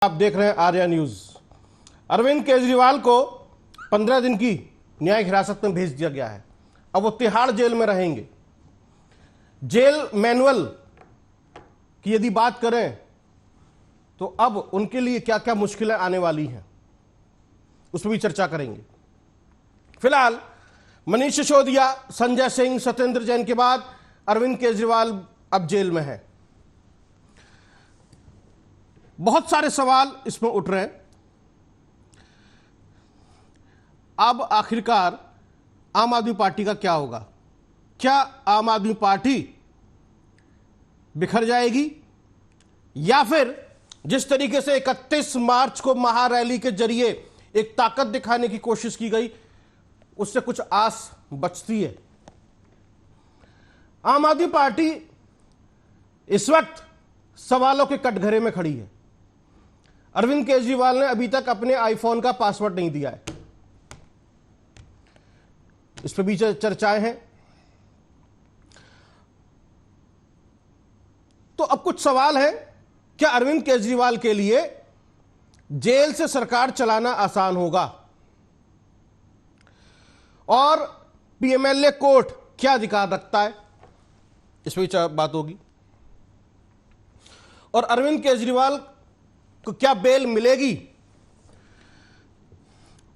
आप देख रहे हैं आर्या न्यूज। अरविंद केजरीवाल को 15 दिन की न्यायिक हिरासत में भेज दिया गया है। अब वो तिहाड़ जेल में रहेंगे। जेल मैनुअल की यदि बात करें तो अब उनके लिए क्या क्या मुश्किलें आने वाली हैं उस पर भी चर्चा करेंगे। फिलहाल मनीष सिसोदिया, संजय सिंह, सत्येंद्र जैन के बाद अरविंद केजरीवाल अब जेल में है। बहुत सारे सवाल इसमें उठ रहे हैं। अब आखिरकार आम आदमी पार्टी का क्या होगा? क्या आम आदमी पार्टी बिखर जाएगी या फिर जिस तरीके से 31 मार्च को महारैली के जरिए एक ताकत दिखाने की कोशिश की गई उससे कुछ आस बचती है? आम आदमी पार्टी इस वक्त सवालों के कटघरे में खड़ी है। अरविंद केजरीवाल ने अभी तक अपने आईफोन का पासवर्ड नहीं दिया है। इस पर भी चर्चाएं हैं। तो अब कुछ सवाल है, क्या अरविंद केजरीवाल के लिए जेल से सरकार चलाना आसान होगा? और पीएमएलए कोर्ट क्या अधिकार रखता है, इस पर बात होगी। और अरविंद केजरीवाल को क्या बेल मिलेगी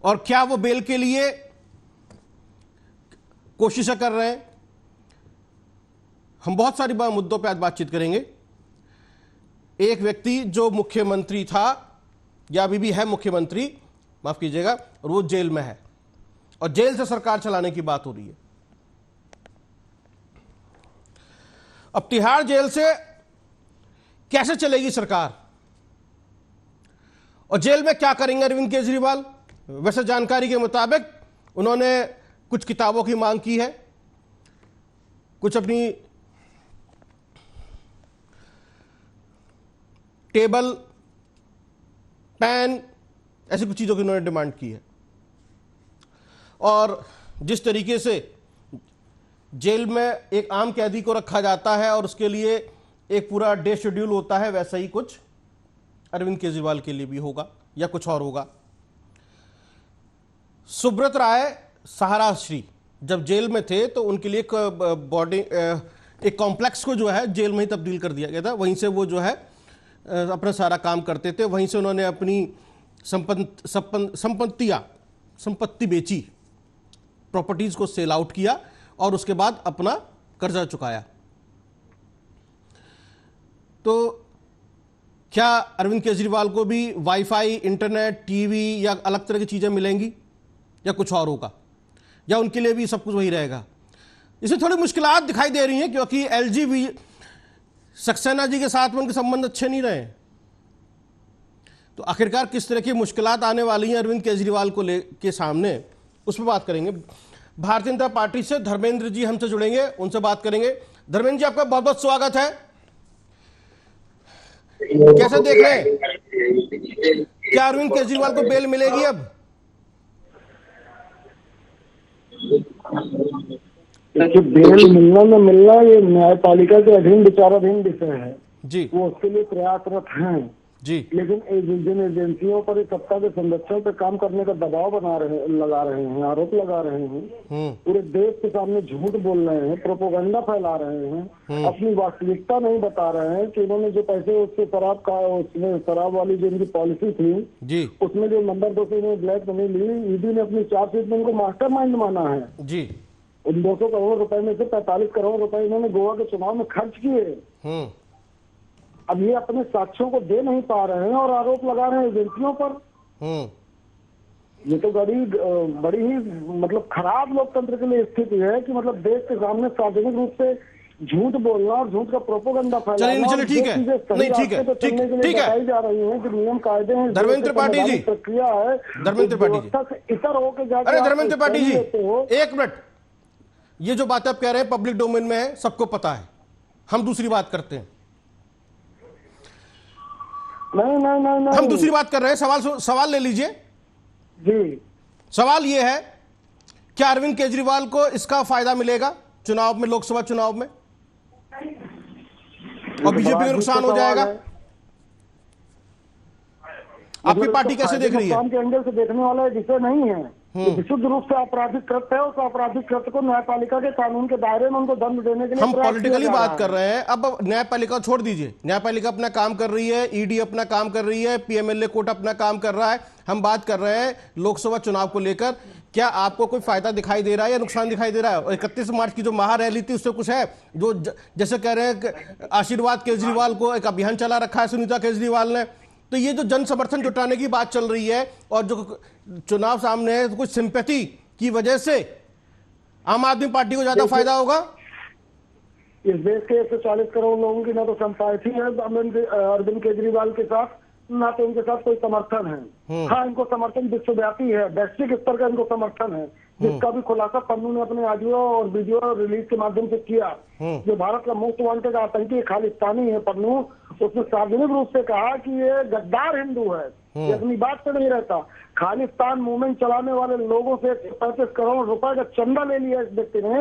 और क्या वो बेल के लिए कोशिशें कर रहे हैं? हम बहुत सारी मुद्दों पर आज बातचीत करेंगे। एक व्यक्ति जो मुख्यमंत्री था या अभी भी है मुख्यमंत्री, माफ कीजिएगा, और वो जेल में है और जेल से सरकार चलाने की बात हो रही है। अब तिहाड़ जेल से कैसे चलेगी सरकार और जेल में क्या करेंगे अरविंद केजरीवाल? वैसे जानकारी के मुताबिक उन्होंने कुछ किताबों की मांग की है, कुछ अपनी टेबल, पेन, ऐसी कुछ चीजों की उन्होंने डिमांड की है। और जिस तरीके से जेल में एक आम कैदी को रखा जाता है और उसके लिए एक पूरा डे शेड्यूल होता है, वैसा ही कुछ अरविंद केजरीवाल के लिए भी होगा या कुछ और होगा। सुब्रत राय सहाराश्री जब जेल में थे तो उनके लिए एक कॉम्प्लेक्स को जो है जेल में ही तब्दील कर दिया गया था। वहीं से वो जो है अपना सारा काम करते थे। वहीं से उन्होंने अपनी संपत्ति बेची, प्रॉपर्टीज को सेल आउट किया और उसके बाद अपना कर्जा चुकाया। तो क्या अरविंद केजरीवाल को भी वाईफाई, इंटरनेट, टीवी या अलग तरह की चीजें मिलेंगी या कुछ और होगा, या उनके लिए भी सब कुछ वही रहेगा? इसमें थोड़ी मुश्किलात दिखाई दे रही हैं क्योंकि एलजी सक्सेना जी के साथ में उनके संबंध अच्छे नहीं रहे। तो आखिरकार किस तरह की मुश्किलात आने वाली हैं अरविंद केजरीवाल को के सामने, उस पर बात करेंगे। भारतीय जनता पार्टी से धर्मेंद्र जी हमसे जुड़ेंगे, उनसे बात करेंगे। धर्मेंद्र जी, आपका बहुत बहुत स्वागत है। कैसे देख रहे हैं, क्या अरविंद केजरीवाल को बेल मिलेगी अब? देखिए, बेल मिलना न मिलना ये न्यायपालिका के अधीन विचाराधीन विषय है जी। वो उसके लिए प्रयासरत हैं जी। लेकिन जिन एजेंसियों पर इस सत्ता के संरक्षण पे काम करने का दबाव लगा रहे हैं, आरोप लगा रहे हैं, पूरे देश के सामने झूठ बोल रहे हैं, प्रोपोगंडा फैला रहे हैं, अपनी वास्तविकता नहीं बता रहे हैं कि इन्होंने जो पैसे उससे उसमें शराब वाली जो इनकी पॉलिसी थी जी, उसमें जो नंबर 2 से इन्होंने ब्लैक मनी ली, ईडी ने अपनी चार्जशीट में इनको मास्टरमाइंड माना है जी। उन 200 करोड़ रुपए में से 45 करोड़ रुपए इन्होंने गोवा के चुनाव में खर्च किए। अब ये अपने साक्ष्यों को दे नहीं पा रहे हैं और आरोप लगा रहे हैं एजेंसियों पर। ये तो बड़ी ही मतलब खराब लोकतंत्र के लिए स्थिति है कि मतलब देश के सामने सार्वजनिक रूप से झूठ बोलना और झूठ का प्रोपोगंडा फैलाना। चलिए ठीक है, नहीं ठीक है, ठीक है, बताई जा रही है कि नियम कायदे हैं, धर्मेंद्र त्रिपाठी जी, प्रक्रिया है, धर्मेंद्र त्रिपाठी जी, इतर होकर जाकर। अरे धर्मेंद्र त्रिपाठी जी, एक मिनट, ये जो बात आप कह रहे हैं पब्लिक डोमेन में है, सबको पता है, हम दूसरी बात करते हैं। नहीं, हम दूसरी बात कर रहे हैं। सवाल ले लीजिए जी। सवाल यह है, क्या अरविंद केजरीवाल को इसका फायदा मिलेगा चुनाव में, लोकसभा चुनाव में, और बीजेपी को नुकसान हो जाएगा? आपकी पार्टी कैसे देख रही है? के एंगल से देखने वाला विषय नहीं है, विशुद्ध रूप से आपराधिक कृत्य है। उस आपराधिक कृत्य को न्यायपालिका के कानून के दायरे में उनको दंड देने के लिए हम पॉलिटिकली बात कर रहे हैं। अब न्यायपालिका छोड़ दीजिए, न्यायपालिका अपना काम कर रही है, ईडी अपना काम कर रही है, पीएमएलए कोर्ट अपना काम कर रहा है। हम बात कर रहे हैं लोकसभा चुनाव को लेकर। क्या आपको कोई फायदा दिखाई दे रहा है या नुकसान दिखाई दे रहा है? 31 मार्च की जो महारैली थी उससे कुछ है? जो जैसे कह रहे हैं आशीर्वाद केजरीवाल को एक अभियान चला रखा है सुनीता केजरीवाल ने, तो ये जो जन समर्थन जुटाने की बात चल रही है और जो चुनाव सामने है, तो कुछ सिंपैथी की वजह से आम आदमी पार्टी को ज्यादा फायदा होगा? इस देश के 140 करोड़ लोगों की ना तो सिंपैथी है अरविंद केजरीवाल के साथ, ना तो इनके साथ कोई समर्थन है। हाँ, इनको समर्थन विश्वव्यापी है, वैश्विक स्तर का इनको समर्थन है, जिसका भी खुलासा पन्नू ने अपने ऑडियो और वीडियो रिलीज के माध्यम से किया। जो भारत का मोस्ट वांटेड आतंकी खालिस्तानी है पन्नू, उसने सार्वजनिक रूप से कहा कि ये गद्दार हिंदू है, ये अपनी बात पे नहीं रहता। खालिस्तान मूवमेंट चलाने वाले लोगों से 135 करोड़ रुपए का चंदा ले लिया इस व्यक्ति ने।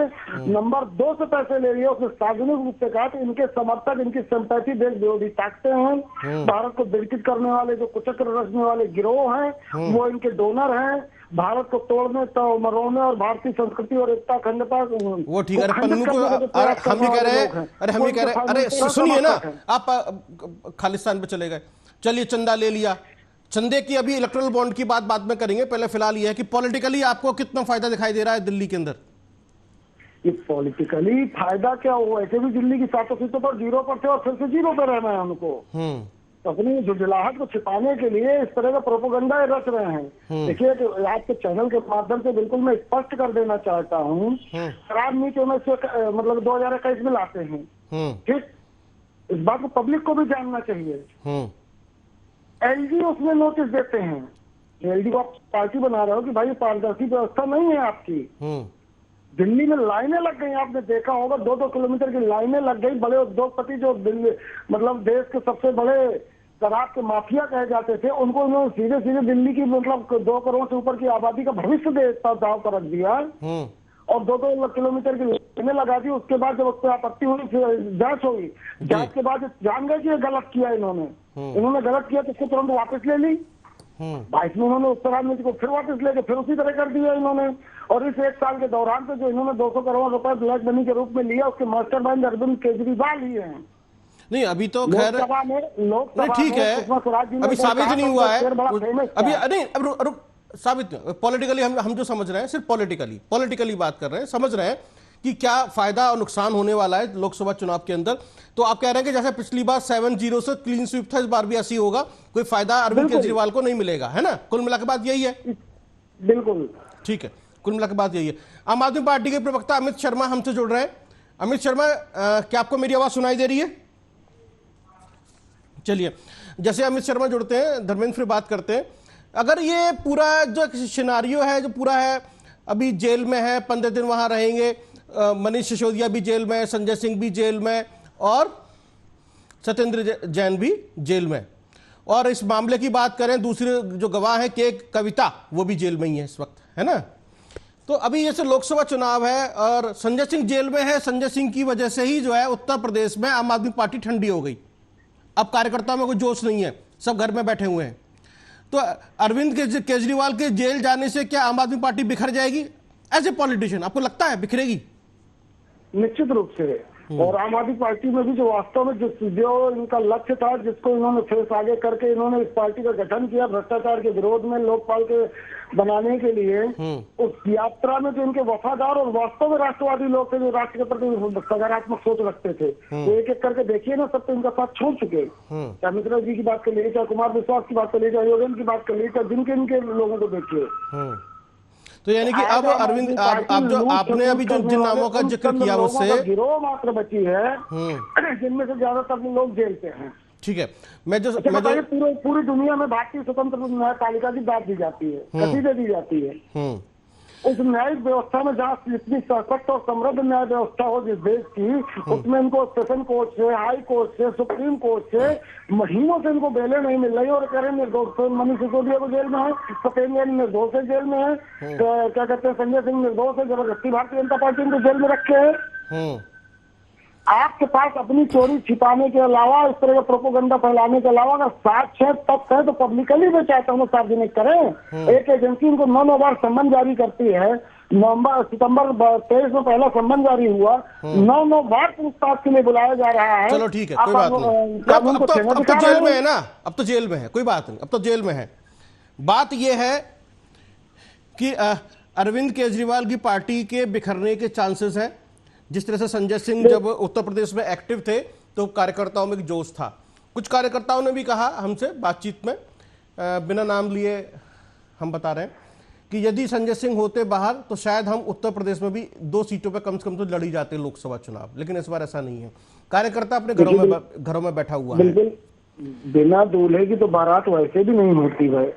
नंबर 2 से पैसे ले लिए। उसने सार्वजनिक रूप से कहा कि इनके समर्थक, इनकी सिंपैथी देश विरोधी ताकतें हैं, भारत को विकसित करने वाले जो कुचक्र रचने वाले गिरोह हैं वो इनके डोनर हैं। भारत को तोड़ने, तो मरोड़ने और भारतीय संस्कृति और एकता अखंडता वो ठीक है। पन्नू को हम ये कह रहे हैं, अरे सुनिए ना, आप खालिस्तान पे चले गए, चलिए चंदा ले लिया। चंदे की अभी इलेक्टोरल बॉन्ड की बात बाद में करेंगे, पहले फिलहाल ये है कि पॉलिटिकली आपको कितना फायदा दिखाई दे रहा है दिल्ली के अंदर? ये पॉलिटिकली फायदा क्या हो, ऐसे भी दिल्ली की 7 सीटों पर 0 पर थे और फिर से 0 पर रहना है उनको। अपनी जुझलाहट को छिपाने के लिए इस तरह का प्रोपेगेंडा रच रहे हैं। देखिए, आपके चैनल के माध्यम से बिल्कुल मैं स्पष्ट कर देना चाहता हूँ, शराब नीति में से मतलब 2021 में लाते हैं, ठीक? इस बात को पब्लिक को भी जानना चाहिए। एलजी उसमें नोटिस देते हैं, एलजी को आप पार्टी बना रहे हो कि भाई पारदर्शी व्यवस्था नहीं है आपकी। दिल्ली में लाइनें लग गई, आपने देखा होगा 2-2 किलोमीटर की लाइनें लग गई। बड़े उद्योगपति जो दिल्ली मतलब देश के सबसे बड़े शराब के माफिया कहे जाते थे, उनको उन्होंने सीधे सीधे दिल्ली की मतलब 2 करोड़ से ऊपर की आबादी का भविष्य दाव पर रख दिया और 2-2 किलोमीटर की लाइनें लगा दी। उसके बाद जब उस पर आपत्ति हुई, जांच हुई, जांच के बाद जान गए कि ये गलत किया इन्होंने गलत किया, तो उसको तुरंत वापस ले ली। 22 में उन्होंने उत्तर नीति को फिर वापस लेके फिर उसी तरह कर दिया इन्होंने। और इस 1 साल के दौरान से जो इन्होंने 200 करोड़ रुपए ब्लैक मनी के रूप में लिया, उसके मास्टरमाइंड अरविंद केजरीवाल ही हैं। नहीं, अभी तो खैर लोकसभा ठीक है, अभी साबित नहीं हुआ है अभी। नहीं, अब साबित पॉलिटिकली हम जो समझ रहे हैं, सिर्फ पॉलिटिकली बात कर रहे हैं, समझ रहे हैं कि क्या फायदा और नुकसान होने वाला है लोकसभा चुनाव के अंदर। तो आप कह रहे हैं कि जैसे पिछली बार 7-0 से क्लीन स्वीप था, इस बार भी ऐसी होगा, कोई फायदा अरविंद केजरीवाल को नहीं मिलेगा, है ना? कुल मिलाकर बात यही है। बिल्कुल ठीक है, कुल मिलाकर बात यही है। आम आदमी पार्टी के प्रवक्ता अमित शर्मा हमसे जुड़ रहे हैं। अमित शर्मा, क्या आपको मेरी आवाज सुनाई दे रही है? चलिए, जैसे अमित शर्मा जुड़ते हैं, धर्मेंद्र फिर बात करते हैं। अगर ये पूरा जो सिनेरियो है, जो पूरा है, अभी जेल में है, 15 दिन वहां रहेंगे, मनीष सिसोदिया भी जेल में, संजय सिंह भी जेल में और सत्येंद्र जैन भी जेल में, और इस मामले की बात करें, दूसरे जो गवाह है के कविता, वो भी जेल में ही है इस वक्त, है ना? तो अभी जैसे लोकसभा चुनाव है और संजय सिंह जेल में है, संजय सिंह की वजह से ही जो है उत्तर प्रदेश में आम आदमी पार्टी ठंडी हो गई। अब कार्यकर्ताओं में कोई जोश नहीं है, सब घर में बैठे हुए हैं। तो अरविंद केजरीवाल के जेल जाने से क्या आम आदमी पार्टी बिखर जाएगी? एज ए पॉलिटिशियन आपको लगता है बिखरेगी? निश्चित रूप से। और आम आदमी पार्टी में भी जो वास्तव में जो इनका लक्ष्य था, जिसको इन्होंने फेस आगे करके इन्होंने इस पार्टी का गठन किया भ्रष्टाचार के विरोध में, लोकपाल के बनाने के लिए, उस यात्रा में जो इनके वफादार और वास्तव में राष्ट्रवादी लोग थे, जो राष्ट्र के प्रति सकारात्मक सोच रखते थे, तो एक एक करके देखिए ना, सब तो इनका साथ छोड़ चुके। चाहे मिश्रा जी की बात कर लीजिए, चाहे कुमार विश्वास की बात कर लीजिए, चाहे योगेंद्र की बात कर लीजिए, चाहे जिनके इनके लोगों को देखिए। तो यानी कि अब अरविंद, आप जो आपने अभी जो जिन नामों का जिक्र किया उससे गिरोह मात्र बची है, जिनमें से ज्यादातर लोग जेल पे हैं। ठीक है, मैं जो पूरी दुनिया में भारतीय स्वतंत्र न्यायपालिका की दाद दी जाती है, कसीदे दी जाती है। उस न्यायिक व्यवस्था में जहाँ इतनी सशक्त और समृद्ध न्याय व्यवस्था हो जिस देश की, उसमें इनको सेशन कोर्ट से, हाई कोर्ट से, सुप्रीम कोर्ट से महीनों से इनको बेलें नहीं मिल रही और कह रहे हैं निर्दोष। मनीष सिसोदिया को जेल में है, सत्येंद्र जैन निर्दोष है, जेल में है, क्या कहते हैं, संजय सिंह निर्दोष है, जबरदस्ती भारतीय जनता पार्टी इनको जेल में रखे है। आपके पास अपनी चोरी छिपाने के अलावा, इस तरह का प्रोपोगंडा फैलाने के अलावा अगर साक्ष्य तथ्य है तो पब्लिकली मैं चाहता हूँ सार्वजनिक करें। एक एजेंसी इनको 9 बार सम्मन जारी करती है, सितंबर 23 में पहला सम्मन जारी हुआ, 9 बार पूछताछ के लिए बुलाया जा रहा है। चलो ठीक है, कोई बात नहीं। अब तो जेल में है ना, अब तो जेल में है, कोई बात नहीं, अब तो जेल में है। बात यह है कि अरविंद केजरीवाल की पार्टी के बिखरने के चांसेस है। जिस तरह से संजय सिंह जब उत्तर प्रदेश में एक्टिव थे तो कार्यकर्ताओं में एक जोश था। कुछ कार्यकर्ताओं ने भी कहा हमसे बातचीत में, बिना नाम लिए हम बता रहे हैं कि यदि संजय सिंह होते बाहर तो शायद हम उत्तर प्रदेश में भी 2 सीटों पर कम से कम तो लड़ी जाते लोकसभा चुनाव, लेकिन इस बार ऐसा नहीं है। कार्यकर्ता अपने घरों में बैठा हुआ है। बिना दूल्हे की तो बारात वैसे भी नहीं होती भाई।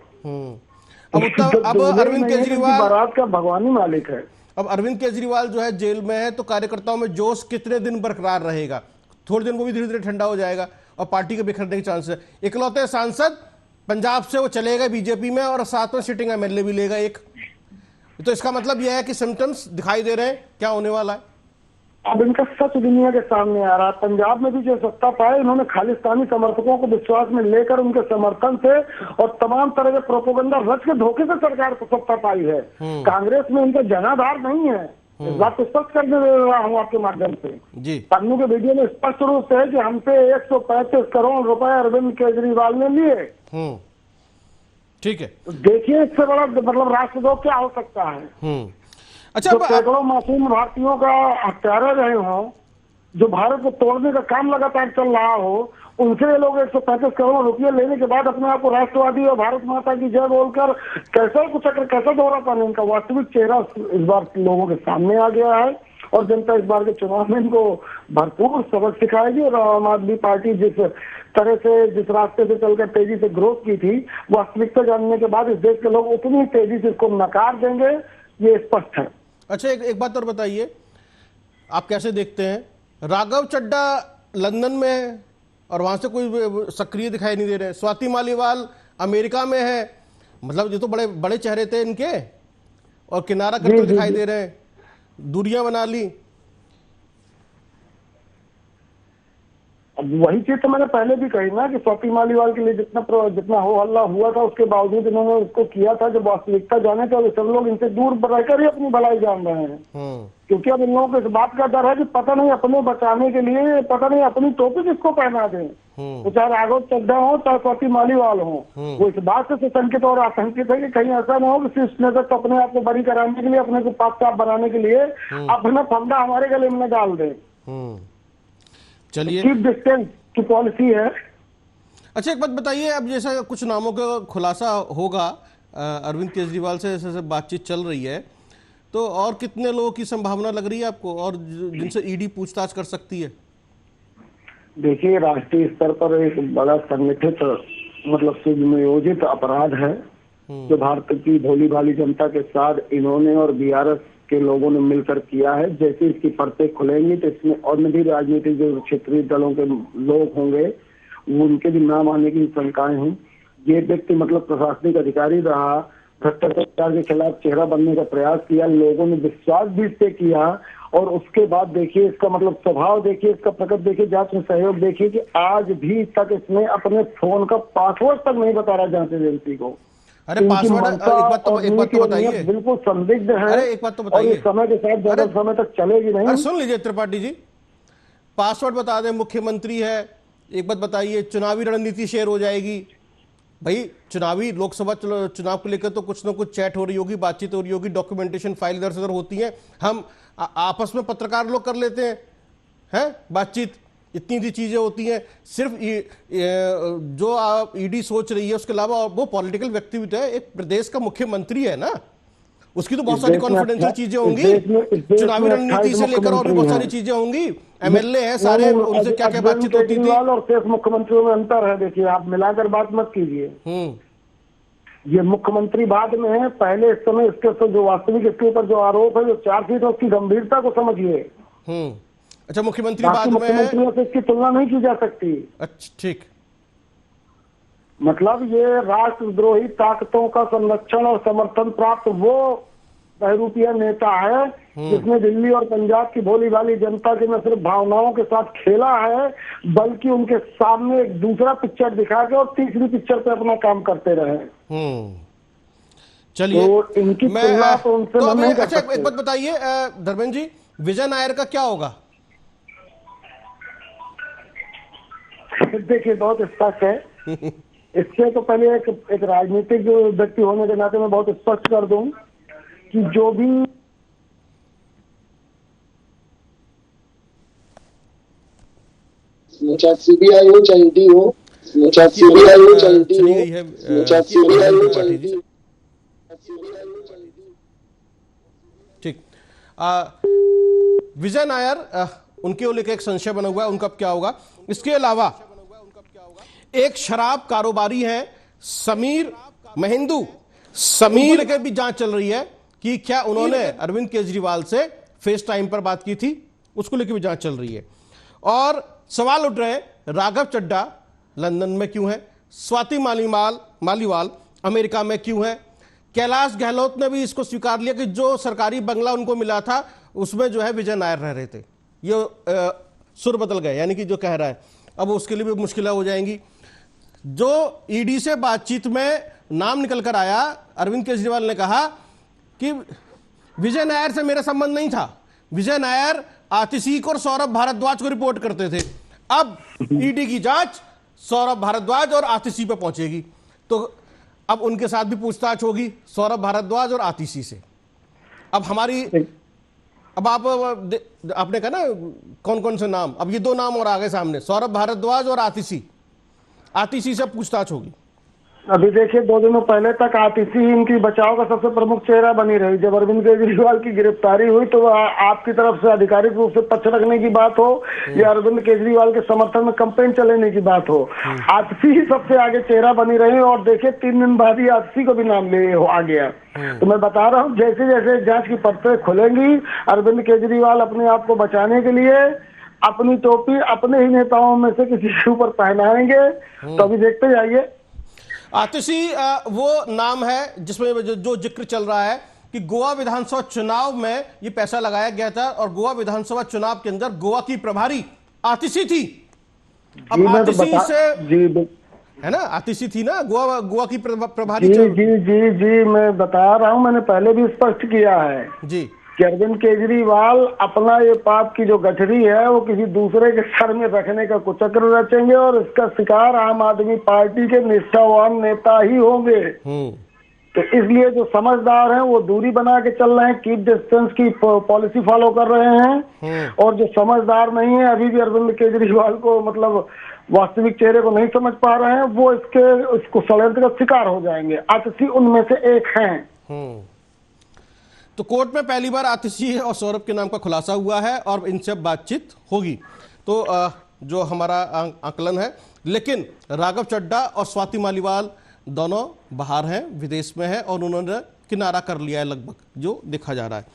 अब अरविंद केजरीवाल बारात का भगवानी मालिक है। अब अरविंद केजरीवाल जो है जेल में है तो कार्यकर्ताओं में जोश कितने दिन बरकरार रहेगा? थोड़े दिन वो भी धीरे धीरे ठंडा हो जाएगा और पार्टी के बिखरने के चांस है। इकलौते सांसद पंजाब से वो चलेगा बीजेपी में और साथ में सिटिंग एमएलए भी लेगा एक, तो इसका मतलब यह है कि सिम्टम्स दिखाई दे रहे हैं क्या होने वाला है। अब इनका सच दुनिया के सामने आ रहा है। पंजाब में भी जो सत्ता पाए, इन्होंने खालिस्तानी समर्थकों को विश्वास में लेकर उनके समर्थन से और तमाम तरह के प्रोपोगंडा रच के धोखे से सरकार को सत्ता पाई है। कांग्रेस में इनका जनाधार नहीं है, इस बात को स्पष्ट कर दे रहा हूँ आपके माध्यम से जी। पन्नू के वीडियो में स्पष्ट रूप से है कि हमसे 135 करोड़ रुपए अरविंद केजरीवाल ने लिए। ठीक है, देखिए इससे बड़ा मतलब राष्ट्रद्रोह क्या हो सकता है। अच्छा, जो सैकड़ों मासूम भारतीयों का हत्यारे रहे हो, जो भारत को तोड़ने का काम लगातार चल रहा हो, उनसे ये लोग 135 करोड़ रुपये लेने के बाद अपने आप को राष्ट्रवादी और भारत माता की जय बोलकर कैसा कुछ कैसा दौरा पाने, इनका वास्तविक चेहरा इस बार लोगों के सामने आ गया है और जनता इस बार के चुनाव में इनको भरपूर सबक सिखाएगी। और आम आदमी पार्टी जिस तरह से जिस रास्ते से चलकर तेजी से ग्रोथ की थी, वास्तविकता जानने के बाद इस देश के लोग उतनी तेजी से इसको नकार देंगे, ये स्पष्ट है। अच्छा, एक बात और बताइए, आप कैसे देखते हैं राघव चड्ढा लंदन में है और वहां से कोई सक्रिय दिखाई नहीं दे रहे, स्वाति मालीवाल अमेरिका में है, मतलब ये तो बड़े बड़े चेहरे थे इनके और किनारा करते हुए दिखाई दे रहे हैं, दूरियां बना ली। अब वही चीज तो मैंने पहले भी कही ना कि स्वाति मालीवाल के लिए जितना हो हल्ला हुआ था, उसके बावजूद इन्होंने उसको किया था। जब वास्तविकता जाने तो सब लोग इनसे दूर रहकर ही अपनी भलाई जान रहे हैं। क्योंकि अब इन लोगों को इस बात का डर है कि पता नहीं अपने बचाने के लिए पता नहीं अपनी टोपी किसको पहना दें, तो चाहे राघव चड्ढा हो चाहे स्वाति मालीवाल हो, वो इस बात से संकित और आशंकित है कि कहीं ऐसा ना हो कि शीर्ष अपने आप को बरी कराने के लिए, अपने को पाप साफ बनाने के लिए अपना फंदा हमारे गले में डाल दे। चलिए, कीप डिस्टेंस की पॉलिसी है। अच्छा, एक बात बताइए, अब जैसा कुछ नामों का खुलासा होगा अरविंद केजरीवाल से जैसे बातचीत चल रही है, तो और कितने लोगों की संभावना लग रही है आपको और जिनसे ईडी पूछताछ कर सकती है? देखिए, राष्ट्रीय स्तर पर एक बड़ा संगठित मतलब सुनियोजित अपराध है जो भारत की भोली भाली जनता के साथ इन्होंने और बीआरएस के लोगों ने मिलकर किया है। जैसे इसकी परतें खुलेंगी तो इसमें और भी राजनीतिक जो क्षेत्रीय दलों के लोग होंगे उनके भी नाम आने की शंकाएं हैं। ये व्यक्ति मतलब प्रशासनिक अधिकारी रहा, भ्रष्टाचार के खिलाफ चेहरा बनने का प्रयास किया, लोगों ने विश्वास भी इससे किया और उसके बाद देखिए इसका मतलब स्वभाव देखिए, इसका प्रकट देखिए, जांच में सहयोग देखिए कि आज भी तक इसने अपने फोन का पासवर्ड तक नहीं बता रहा जांच एजेंसी को। अरे पासवर्ड, एक बात तो बताइए, बिल्कुल संदिग्ध है। अरे एक बात तो बताइए, और इस समय के साथ ज्यादा समय तक चलेगी नहीं। अरे सुन लीजिए त्रिपाठी जी, पासवर्ड बता दें, मुख्यमंत्री है, एक बात बताइए, चुनावी रणनीति शेयर हो जाएगी। भाई चुनावी लोकसभा चुनाव को लेकर तो कुछ ना कुछ चैट हो रही होगी, बातचीत हो रही होगी, डॉक्यूमेंटेशन फाइल इधर से उधर होती है, हम आपस में पत्रकार लोग कर लेते हैं बातचीत, इतनी सी चीजें होती हैं। सिर्फ जो आप ईडी सोच रही है उसके अलावा वो पॉलिटिकल व्यक्ति भी तो है, एक प्रदेश का मुख्यमंत्री है ना, उसकी तो बहुत सारी कॉन्फिडेंशियल चीजें होंगी, चुनावी रणनीति से लेकर और भी बहुत सारी चीजें होंगी, एमएलए हैं सारे, उनसे क्या क्या बातचीत होती थी। और शेष मुख्यमंत्रियों में अंतर है, देखिए आप मिलाकर बात मत कीजिए। ये मुख्यमंत्री बाद में है, पहले इस समय इसके जो वास्तविक इसके ऊपर जो आरोप है, जो चार्जशीट है, उसकी गंभीरता को समझिए। अच्छा, मुख्यमंत्री बाद में है, मुख्यमंत्रियों से इसकी तुलना नहीं की जा सकती। अच्छा ठीक, मतलब ये राष्ट्रद्रोही ताकतों का संरक्षण और समर्थन प्राप्त वो बहरूपिया नेता है जिसने दिल्ली और पंजाब की भोली भाली जनता की न सिर्फ भावनाओं के साथ खेला है, बल्कि उनके सामने एक दूसरा पिक्चर दिखा के और तीसरी पिक्चर पे अपना काम करते रहे। चलिए, तो इनकी तुलना तो उनसे तो नहीं कर अच्छा सकते। एक बात बताइए धर्मेंद्र जी, विजय नायर का क्या होगा? देखिए बहुत स्पष्ट है। इससे तो पहले एक राजनीतिक व्यक्ति होने के नाते मैं बहुत स्पष्ट कर दूं कि जो भी चाहे सीबीआई हो चाहे ईडी हो, चाहे सीबीआई हो चाहे ईडी हो, चाहे सीबीआई हो चाहे ईडी हो। ठीक, विजय नायर उनके लेकर एक संशय बना हुआ है, उनका क्या होगा? इसके अलावा एक शराब कारोबारी है समीर महिंदू, समीर के भी जांच चल रही है कि क्या उन्होंने अरविंद केजरीवाल से फेस टाइम पर बात की थी, उसको लेकर भी जांच चल रही है। और सवाल उठ रहे हैं राघव चड्ढा लंदन में क्यों है, स्वाति मालीवाल अमेरिका में क्यों है। कैलाश गहलोत ने भी इसको स्वीकार लिया कि जो सरकारी बंगला उनको मिला था उसमें जो है विजय नायर रह रहे थे। ये सुर बदल गए, यानी कि जो कह रहा है अब उसके लिए भी मुश्किलें हो जाएंगी। जो ईडी से बातचीत में नाम निकल कर आया, अरविंद केजरीवाल ने कहा कि विजय नायर से मेरा संबंध नहीं था, विजय नायर आतिशी को और सौरभ भारद्वाज को रिपोर्ट करते थे। अब ईडी की जांच सौरभ भारद्वाज और आतिशी पे पहुंचेगी, तो अब उनके साथ भी पूछताछ होगी, सौरभ भारद्वाज और आतिशी से। अब हमारी अब आपने कहा ना कौन कौन से नाम, अब ये दो नाम और आ गए सामने, सौरभ भारद्वाज और आतिशी से पूछताछ होगी। अभी देखिए 2 दिनों पहले तक आतिशी इनकी बचाव का सबसे प्रमुख चेहरा बनी रही। जब अरविंद केजरीवाल की गिरफ्तारी हुई तो आपकी तरफ से आधिकारिक रूप से पक्ष रखने की बात हो या अरविंद केजरीवाल के समर्थन में कैंपेन चलाने की बात हो, आतिशी ही सबसे आगे चेहरा बनी रही। और देखिए 3 दिन बाद ही आतिशी को भी नाम ले आ गया। तो मैं बता रहा हूँ जैसे जैसे जांच की परतें खुलेंगी, अरविंद केजरीवाल अपने आप को बचाने के लिए अपनी टोपी अपने ही नेताओं में से किसी के ऊपर पहनाएंगे। तो अभी देखते जाइए। आतिशी वो नाम है जिसमें जो जिक्र चल रहा है कि गोवा विधानसभा चुनाव में ये पैसा लगाया गया था और गोवा विधानसभा चुनाव के अंदर गोवा की प्रभारी आतिशी थी। अब आतिशी से है ना, आतिशी थी ना गोवा की प्रभारी। जी मैं बता रहा हूँ, मैंने पहले भी स्पष्ट किया है जी कि अरविंद केजरीवाल अपना ये पाप की जो गठरी है वो किसी दूसरे के सर में रखने का कुचक्र रचेंगे और इसका शिकार आम आदमी पार्टी के निष्ठावान नेता ही होंगे। तो इसलिए जो समझदार हैं वो दूरी बना के चल रहे हैं, कीप डिस्टेंस की पॉलिसी फॉलो कर रहे हैं। और जो समझदार नहीं है, अभी भी अरविंद केजरीवाल को मतलब वास्तविक चेहरे को नहीं समझ पा रहे हैं, वो इसको षड्यंत्र का शिकार हो जाएंगे। आतिशी उनमें से एक हैं। तो कोर्ट में पहली बार आतिशी और सौरभ के नाम का खुलासा हुआ है और इनसे अब बातचीत होगी। तो जो हमारा आकलन है, लेकिन राघव चड्ढा और स्वाति मालीवाल दोनों बाहर हैं, विदेश में हैं और उन्होंने किनारा कर लिया है लगभग, जो देखा जा रहा है।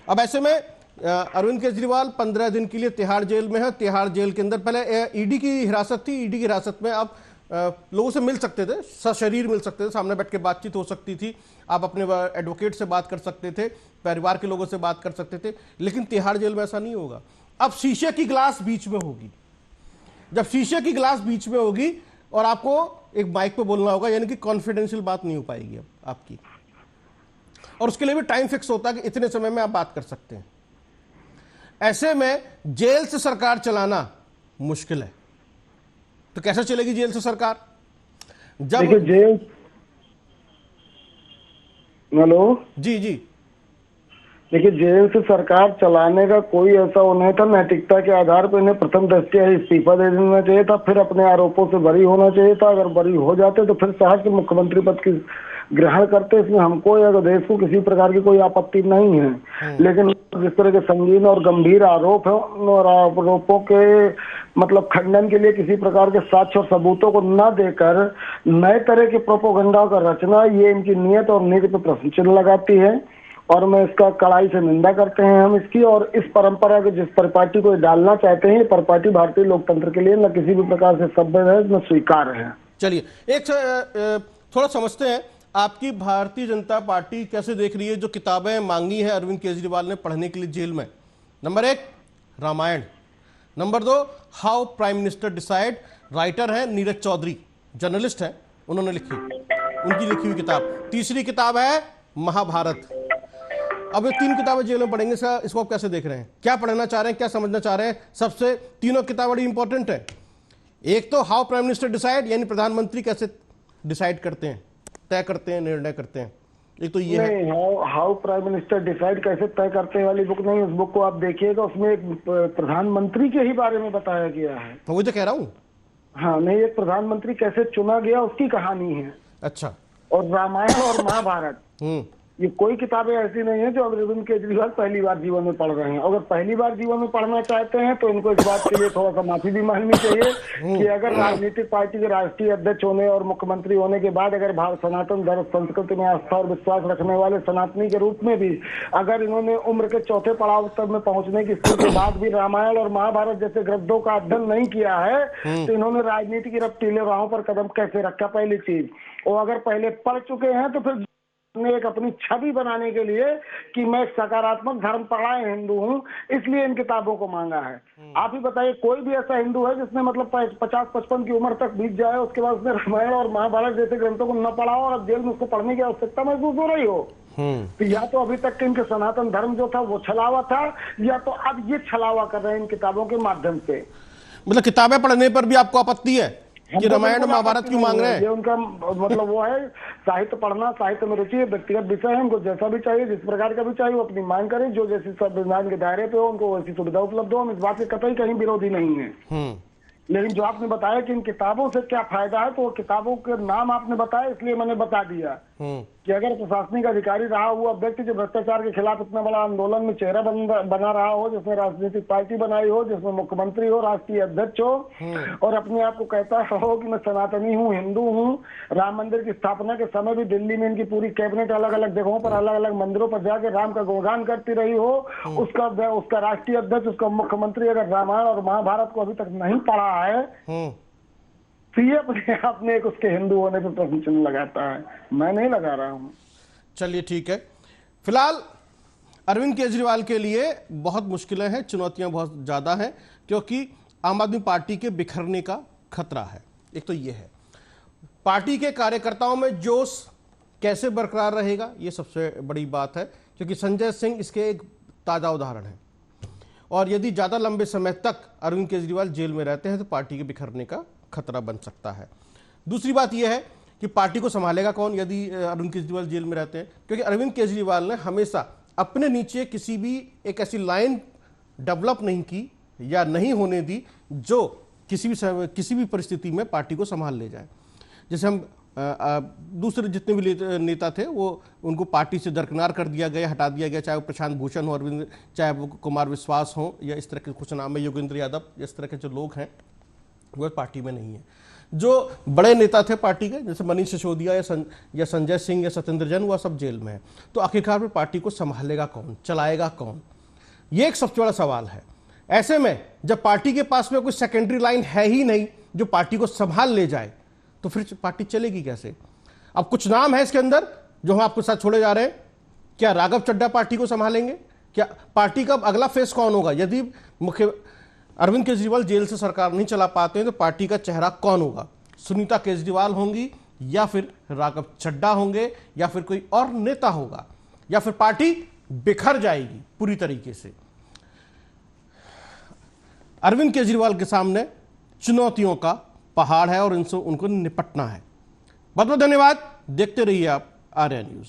अब ऐसे में अरविंद केजरीवाल 15 दिन के लिए तिहाड़ जेल में है। तिहाड़ जेल के अंदर पहले ईडी की हिरासत थी, ईडी की हिरासत में आप लोगों से मिल सकते थे, सशरीर मिल सकते थे, सामने बैठ के बातचीत हो सकती थी, आप अपने एडवोकेट से बात कर सकते थे, परिवार के लोगों से बात कर सकते थे। लेकिन तिहाड़ जेल में ऐसा नहीं होगा। अब शीशे की ग्लास बीच में होगी। जब शीशे की ग्लास बीच में होगी और आपको एक माइक पे बोलना होगा, यानी कि कॉन्फिडेंशियल बात नहीं हो पाएगी अब आपकी, और उसके लिए भी टाइम फिक्स होता है कि इतने समय में आप बात कर सकते हैं। ऐसे में जेल से सरकार चलाना मुश्किल है। तो कैसे चलेगी जेल से सरकार? जब जेल, हेलो जी देखिए, जेल से सरकार चलाने का कोई ऐसा वो नहीं था। नैतिकता के आधार पर इन्हें प्रथम दृष्टया इस्तीफा दे देना चाहिए था, फिर अपने आरोपों से बरी होना चाहिए था। अगर बरी हो जाते तो फिर साहस के मुख्यमंत्री पद की ग्रहण करते। इसमें हमको या देश को किसी प्रकार की कोई आपत्ति नहीं है। लेकिन जिस तरह के संगीन और गंभीर आरोप है, और आरोपों के मतलब खंडन के लिए किसी प्रकार के साक्ष्य और सबूतों को न देकर नए तरह के प्रोपोगंडा का रचना, ये इनकी नीयत और नीति पर प्रश्न चिन्ह लगाती है। और मैं इसका कड़ाई से निंदा करते हैं हम इसकी। और इस परंपरा के जिस परिपाटी को डालना चाहते हैं, परिपाटी भारतीय लोकतंत्र के लिए न किसी भी प्रकार से सभ्य है न स्वीकार है। चलिए एक थोड़ा समझते हैं आपकी भारतीय जनता पार्टी कैसे देख रही है जो किताबें मांगी है अरविंद केजरीवाल ने पढ़ने के लिए जेल में? Number 1 Ramayan, number 2 how prime minister decide, writer है नीरज चौधरी, जर्नलिस्ट है, उन्होंने लिखी, उनकी लिखी हुई किताब। तीसरी किताब है महाभारत। अब ये 3 किताबें जेल में पढ़ेंगे, इसको आप कैसे देख रहे हैं? क्या पढ़ना चाह रहे हैं, क्या समझना चाह रहे हैं? सबसे तीनों किताब बड़ी इंपॉर्टेंट है। एक तो हाउ प्राइम मिनिस्टर डिसाइड, यानी प्रधानमंत्री कैसे डिसाइड करते हैं, तय करते हैं, निर्णय करते हैं। एक तो ये नहीं, हाउ प्राइम मिनिस्टर डिसाइड कैसे तय करते हैं वाली बुक नहीं, उस बुक को आप देखिएगा, उसमें एक प्रधानमंत्री के ही बारे में बताया गया है। वही तो कह रहा हूँ। हाँ नहीं, एक प्रधानमंत्री कैसे चुना गया उसकी कहानी है। अच्छा। और रामायण और महाभारत ये कोई किताबें ऐसी नहीं है जो अरविंद केजरीवाल पहली बार जीवन में पढ़ रहे हैं। अगर पहली बार जीवन में पढ़ना चाहते हैं तो इनको इस बात के लिए थोड़ा सा माफी भी मांगनी चाहिए कि अगर राजनीतिक पार्टी के राष्ट्रीय अध्यक्ष होने और मुख्यमंत्री होने के बाद अगर सनातन धर्म संस्कृति में आस्था और विश्वास रखने वाले सनातनी के रूप में भी अगर इन्होंने उम्र के चौथे पड़ाव तक में पहुंचने की स्थिति के बाद भी रामायण और महाभारत जैसे ग्रंथों का अध्ययन नहीं किया है तो इन्होंने राजनीति की रफ्तीले राहों पर कदम कैसे रखा, पहली चीज। और अगर पहले पढ़ चुके हैं तो फिर ने एक अपनी छवि बनाने के लिए कि मैं एक सकारात्मक धर्म पढ़ाए हिंदू हूँ, इसलिए इन किताबों को मांगा है। आप ही बताइए, कोई भी ऐसा हिंदू है जिसने मतलब 50-55 की उम्र तक बीत जाए, उसके बाद उसने रामायण और महाभारत जैसे ग्रंथों को न पढ़ा हो और जेल में उसको पढ़ने की आवश्यकता महसूस हो रही हो? तो या तो अभी तक के इनके सनातन धर्म जो था वो छलावा था, या तो अब ये छलावा कर रहे हैं इन किताबों के माध्यम से। मतलब किताबें पढ़ने पर भी आपको आपत्ति है कि रामायण और महाभारत क्यों मांग रहे हैं? ये उनका मतलब वो है, साहित्य पढ़ना, साहित्य में रुचि है, व्यक्तिगत विषय है, उनको जैसा भी चाहिए, जिस प्रकार का भी चाहिए वो अपनी मांग करें, जो जैसी संविधान के दायरे पे हो उनको वैसी सुविधा उपलब्ध हो, हम इस बात के कतई कहीं विरोधी नहीं है। लेकिन जो आपने बताया कि इन किताबों से क्या फायदा है, तो वो किताबों के नाम आपने बताया इसलिए मैंने बता दिया कि अगर प्रशासनिक अधिकारी रहा हुआ व्यक्ति जो भ्रष्टाचार के खिलाफ इतना बड़ा आंदोलन में चेहरा बना रहा हो, जिसने राजनीतिक पार्टी बनाई हो, जिसमें मुख्यमंत्री हो, राष्ट्रीय अध्यक्ष हो और अपने आप को कहता हो कि मैं सनातनी हूँ, हिंदू हूँ, राम मंदिर की स्थापना के समय भी दिल्ली में इनकी पूरी कैबिनेट अलग अलग जगहों पर अलग अलग मंदिरों पर जाकर राम का गुणगान करती रही हो, उसका राष्ट्रीय अध्यक्ष, उसका मुख्यमंत्री अगर रामायण और महाभारत को अभी तक नहीं पढ़ा है तो ये अपने आप में एक उसके हिंदू होने पर प्रश्न चिन्ह लगाता है। मैं नहीं लगा रहा हूं। चलिए ठीक है। फिलहाल अरविंद केजरीवाल के लिए बहुत मुश्किलें हैं, चुनौतियां बहुत ज्यादा हैं, क्योंकि आम आदमी पार्टी के बिखरने का खतरा है। एक तो ये है, पार्टी के कार्यकर्ताओं में जोश कैसे बरकरार रहेगा, ये सबसे बड़ी बात है, क्योंकि संजय सिंह इसके एक ताजा उदाहरण है। और यदि ज्यादा लंबे समय तक अरविंद केजरीवाल जेल में रहते हैं तो पार्टी के बिखरने का खतरा बन सकता है। दूसरी बात यह है कि पार्टी को संभालेगा कौन यदि अरविंद केजरीवाल जेल में रहते हैं, क्योंकि अरविंद केजरीवाल ने हमेशा अपने नीचे किसी भी एक ऐसी लाइन डेवलप नहीं की या नहीं होने दी जो किसी भी परिस्थिति में पार्टी को संभाल ले जाए। जैसे हम दूसरे जितने भी नेता थे वो उनको पार्टी से दरकिनार कर दिया गया, हटा दिया गया, चाहे वो प्रशांत भूषण हो, अरविंद, चाहे वो कुमार विश्वास हो, या इस तरह के कुछ नाम है, योगेंद्र यादव, इस तरह के जो लोग हैं वो पार्टी में नहीं है। जो बड़े नेता थे पार्टी के, जैसे मनीष सिसोदिया या संजय सिंह या सत्येंद्र जैन, वह सब जेल में है। तो आखिरकार में पार्टी को संभालेगा कौन, चलाएगा कौन, ये एक सबसे बड़ा सवाल है। ऐसे में जब पार्टी के पास में कोई सेकेंडरी लाइन है ही नहीं जो पार्टी को संभाल ले जाए, तो फिर पार्टी चलेगी कैसे? अब कुछ नाम है इसके अंदर जो हम आपके साथ छोड़े जा रहे हैं। क्या राघव चड्ढा पार्टी को संभालेंगे? क्या पार्टी का अगला फेस कौन होगा? यदि मुख्य अरविंद केजरीवाल जेल से सरकार नहीं चला पाते हैं तो पार्टी का चेहरा कौन होगा? सुनीता केजरीवाल होंगी, या फिर राघव चड्ढा होंगे, या फिर कोई और नेता होगा, या फिर पार्टी बिखर जाएगी पूरी तरीके से? अरविंद केजरीवाल के सामने चुनौतियों का पहाड़ है और इनसे उनको निपटना है। बहुत बहुत धन्यवाद। देखते रहिए आप आर्या न्यूज।